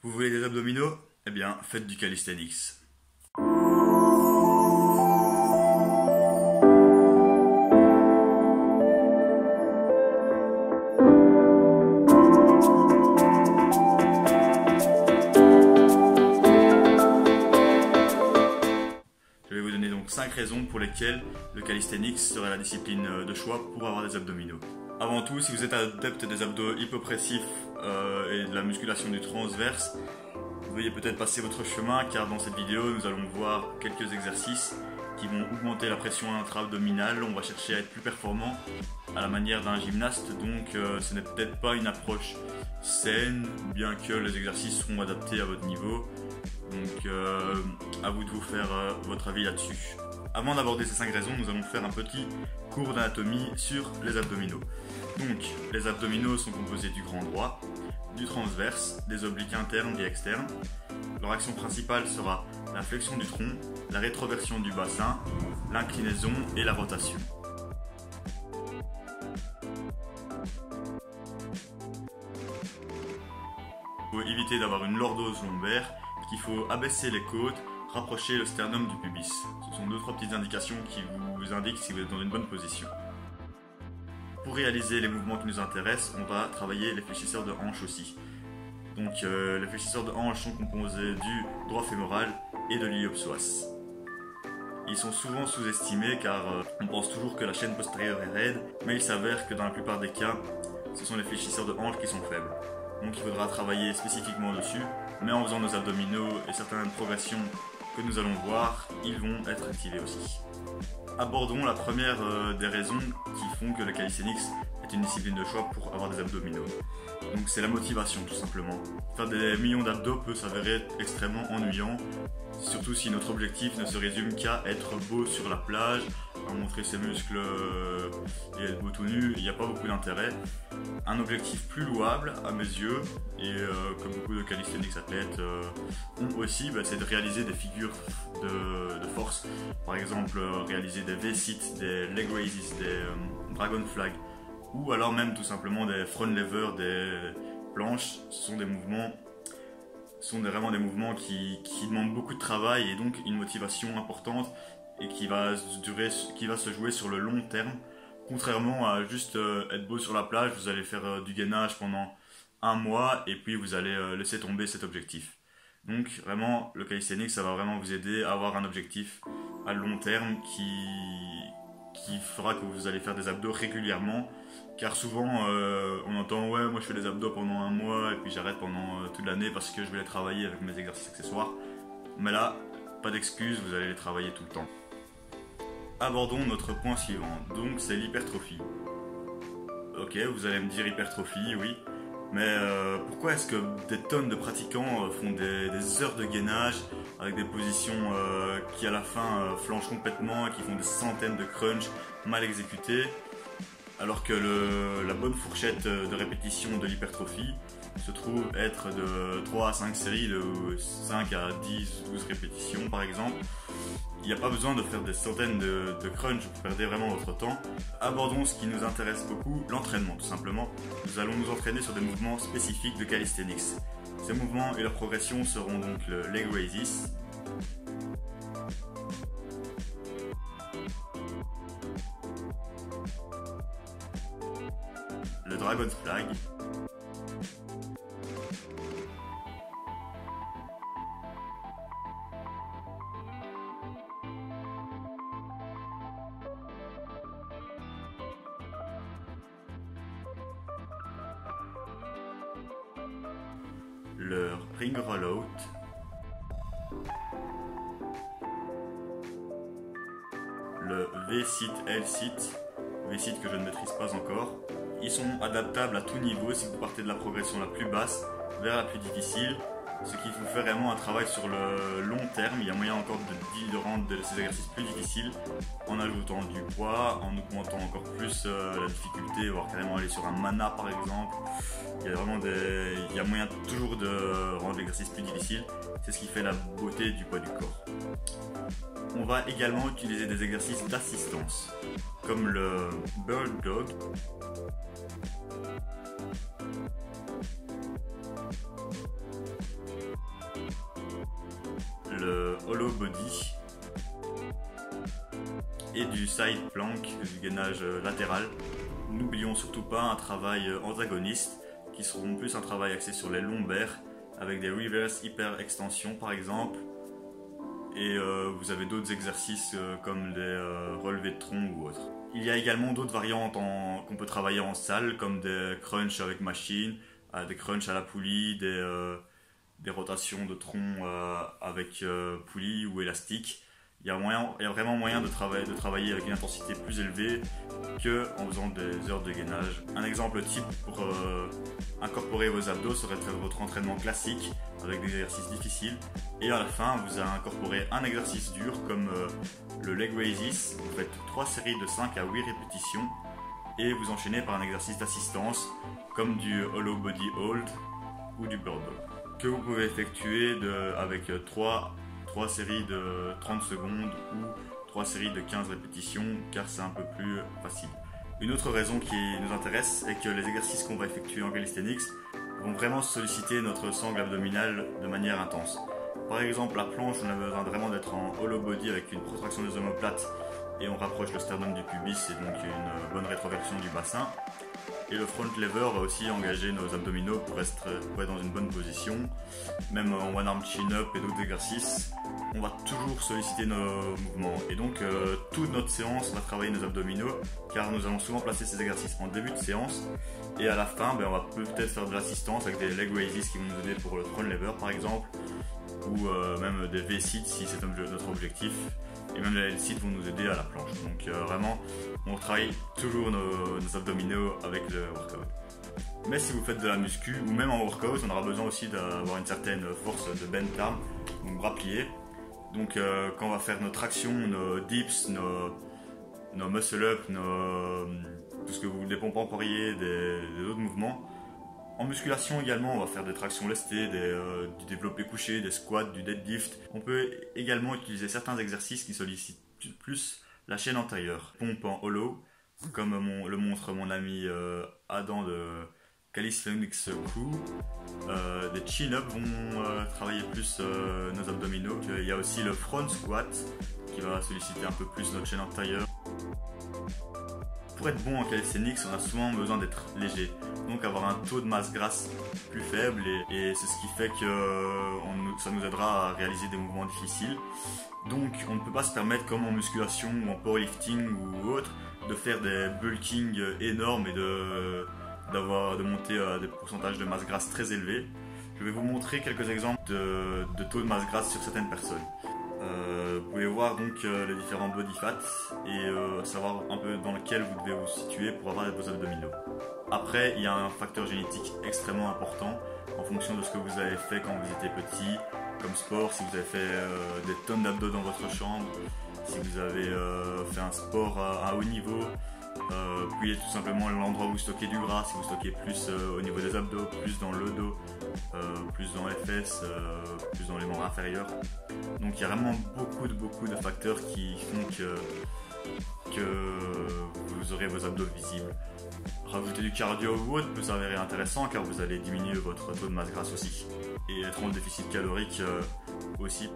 Vous voulez des abdominaux? Eh bien, faites du calisthenics. Je vais vous donner donc 5 raisons pour lesquelles le calisthenics serait la discipline de choix pour avoir des abdominaux. Avant tout, si vous êtes adepte des abdos hypopressifs et de la musculation du transverse, veuillez peut-être passer votre chemin car dans cette vidéo nous allons voir quelques exercices qui vont augmenter la pression intra-abdominale. On va chercher à être plus performant à la manière d'un gymnaste, donc ce n'est peut-être pas une approche saine, bien que les exercices seront adaptés à votre niveau. Donc à vous de vous faire votre avis là-dessus. Avant d'aborder ces 5 raisons, nous allons faire un petit cours d'anatomie sur les abdominaux. Donc les abdominaux sont composés du grand droit, du transverse, des obliques internes et externes. Leur action principale sera la flexion du tronc, la rétroversion du bassin, l'inclinaison et la rotation. Il faut éviter d'avoir une lordose lombaire, il faut abaisser les côtes, rapprocher le sternum du pubis. Ce sont 2-3 petites indications qui vous indiquent si vous êtes dans une bonne position. Pour réaliser les mouvements qui nous intéressent, on va travailler les fléchisseurs de hanches aussi. Donc les fléchisseurs de hanches sont composés du droit fémoral et de l'iliopsoas. Ils sont souvent sous-estimés car on pense toujours que la chaîne postérieure est raide, mais il s'avère que dans la plupart des cas, ce sont les fléchisseurs de hanches qui sont faibles. Donc il faudra travailler spécifiquement dessus, mais en faisant nos abdominaux et certaines progressions que nous allons voir, ils vont être activés aussi. Abordons la première des raisons qui font que le calisthenics est une discipline de choix pour avoir des abdominaux. Donc c'est la motivation tout simplement. Faire des millions d'abdos peut s'avérer extrêmement ennuyant, surtout si notre objectif ne se résume qu'à être beau sur la plage, à montrer ses muscles et être beau tout nu, il n'y a pas beaucoup d'intérêt. Un objectif plus louable à mes yeux, et comme beaucoup de calisthenics athlètes ont aussi, c'est de réaliser des figures de force. Par exemple, réaliser des V-sit, des leg raises, des dragon flag, ou alors même tout simplement des front levers, des planches. Ce sont des mouvements, vraiment des mouvements qui demandent beaucoup de travail et donc une motivation importante et qui va se jouer sur le long terme. Contrairement à juste être beau sur la plage, vous allez faire du gainage pendant un mois et puis vous allez laisser tomber cet objectif. Donc vraiment, le calisthenics, ça va vraiment vous aider à avoir un objectif à long terme qui fera que vous allez faire des abdos régulièrement. Car souvent, on entend « ouais, moi je fais des abdos pendant un mois et puis j'arrête pendant toute l'année parce que je vais les travailler avec mes exercices accessoires. » Mais là, pas d'excuses, vous allez les travailler tout le temps. Abordons notre point suivant, donc c'est l'hypertrophie. Ok, vous allez me dire hypertrophie, oui. Mais pourquoi est-ce que des tonnes de pratiquants font des heures de gainage avec des positions qui à la fin flanchent complètement et qui font des centaines de crunchs mal exécutés, alors que la bonne fourchette de répétition de l'hypertrophie se trouve être de 3 à 5 séries de 5 à 10, 12 répétitions par exemple. Il n'y a pas besoin de faire des centaines de crunchs, vous perdez vraiment votre temps. Abordons ce qui nous intéresse beaucoup, l'entraînement tout simplement. Nous allons nous entraîner sur des mouvements spécifiques de calisthenics. Ces mouvements et leurs progressions seront donc le leg raises, le dragon flag, le ring rollout, le V-sit, L-sit, V-sit que je ne maîtrise pas encore. Ils sont adaptables à tout niveau si vous partez de la progression la plus basse vers la plus difficile, ce qui vous fait vraiment un travail sur le long terme. Il y a moyen encore de rendre ces exercices plus difficiles en ajoutant du poids, en augmentant encore plus la difficulté, voire carrément aller sur un mana par exemple. Il y a moyen toujours de rendre l'exercice plus difficile. C'est ce qui fait la beauté du poids du corps. On va également utiliser des exercices d'assistance, comme le bird dog, le hollow body et du side plank, du gainage latéral. N'oublions surtout pas un travail antagoniste qui seront plus un travail axé sur les lombaires avec des reverse hyper extensions par exemple. Et vous avez d'autres exercices comme les relevés de tronc ou autres. Il y a également d'autres variantes qu'on peut travailler en salle comme des crunchs avec machine, des crunchs à la poulie, des rotations de tronc avec poulie ou élastique. Il y a vraiment moyen de travailler avec une intensité plus élevée qu'en faisant des heures de gainage. Un exemple type pour incorporer vos abdos serait de faire votre entraînement classique avec des exercices difficiles et à la fin vous incorporez un exercice dur comme le leg raises. Vous faites 3 séries de 5 à 8 répétitions et vous enchaînez par un exercice d'assistance comme du hollow body hold ou du bird dog que vous pouvez effectuer avec 3 séries de 30 secondes ou 3 séries de 15 répétitions car c'est un peu plus facile. Une autre raison qui nous intéresse est que les exercices qu'on va effectuer en calisthenics vont vraiment solliciter notre sangle abdominale de manière intense. Par exemple, la planche, on a besoin vraiment d'être en hollow body avec une protraction des omoplates et on rapproche le sternum du pubis et donc une bonne rétroversion du bassin. Et le front lever va aussi engager nos abdominaux pour être dans une bonne position. Même en one arm chin up et d'autres exercices, on va toujours solliciter nos mouvements. Et donc toute notre séance va travailler nos abdominaux car nous allons souvent placer ces exercices en début de séance. Et à la fin, on va peut-être faire de l'assistance avec des leg raises qui vont nous aider pour le front lever par exemple. Ou même des V-sits si c'est notre objectif. Et même les L-sits vont nous aider à la planche. Donc vraiment, on travaille toujours nos abdominaux avec le workout. Mais si vous faites de la muscu ou même en workout, on aura besoin aussi d'avoir une certaine force de bend arm, donc bras pliés. Donc quand on va faire nos tractions, nos dips, nos muscle up, tout ce que vous, des pompes emporiers, des autres mouvements. En musculation également, on va faire des tractions lestées, du développé couché, des squats, du deadlift. On peut également utiliser certains exercices qui sollicitent plus la chaîne antérieure. Pompe en hollow, comme le montre mon ami Adam de Calisthenics Crew. Des chin-up vont travailler plus nos abdominaux. Il y a aussi le front squat qui va solliciter un peu plus notre chaîne antérieure. Pour être bon en calisthenics, on a souvent besoin d'être léger, donc avoir un taux de masse grasse plus faible et c'est ce qui fait que ça nous aidera à réaliser des mouvements difficiles. Donc on ne peut pas se permettre comme en musculation ou en powerlifting ou autre de faire des bulking énormes et de monter à des pourcentages de masse grasse très élevés. Je vais vous montrer quelques exemples de taux de masse grasse sur certaines personnes. Vous pouvez voir donc les différents body fats et savoir un peu dans lequel vous devez vous situer pour avoir des beaux abdominaux. Après, il y a un facteur génétique extrêmement important en fonction de ce que vous avez fait quand vous étiez petit, comme sport, si vous avez fait des tonnes d'abdos dans votre chambre, si vous avez fait un sport à haut niveau, puis il y a tout simplement l'endroit où vous stockez du gras, si vous stockez plus au niveau des abdos, plus dans le dos, plus dans les fesses, plus dans les membres inférieurs. Donc il y a vraiment beaucoup de facteurs qui font que vous aurez vos abdos visibles. Rajouter du cardio ou autre peut s'avérer intéressant car vous allez diminuer votre taux de masse grasse aussi et être en déficit calorique aussi.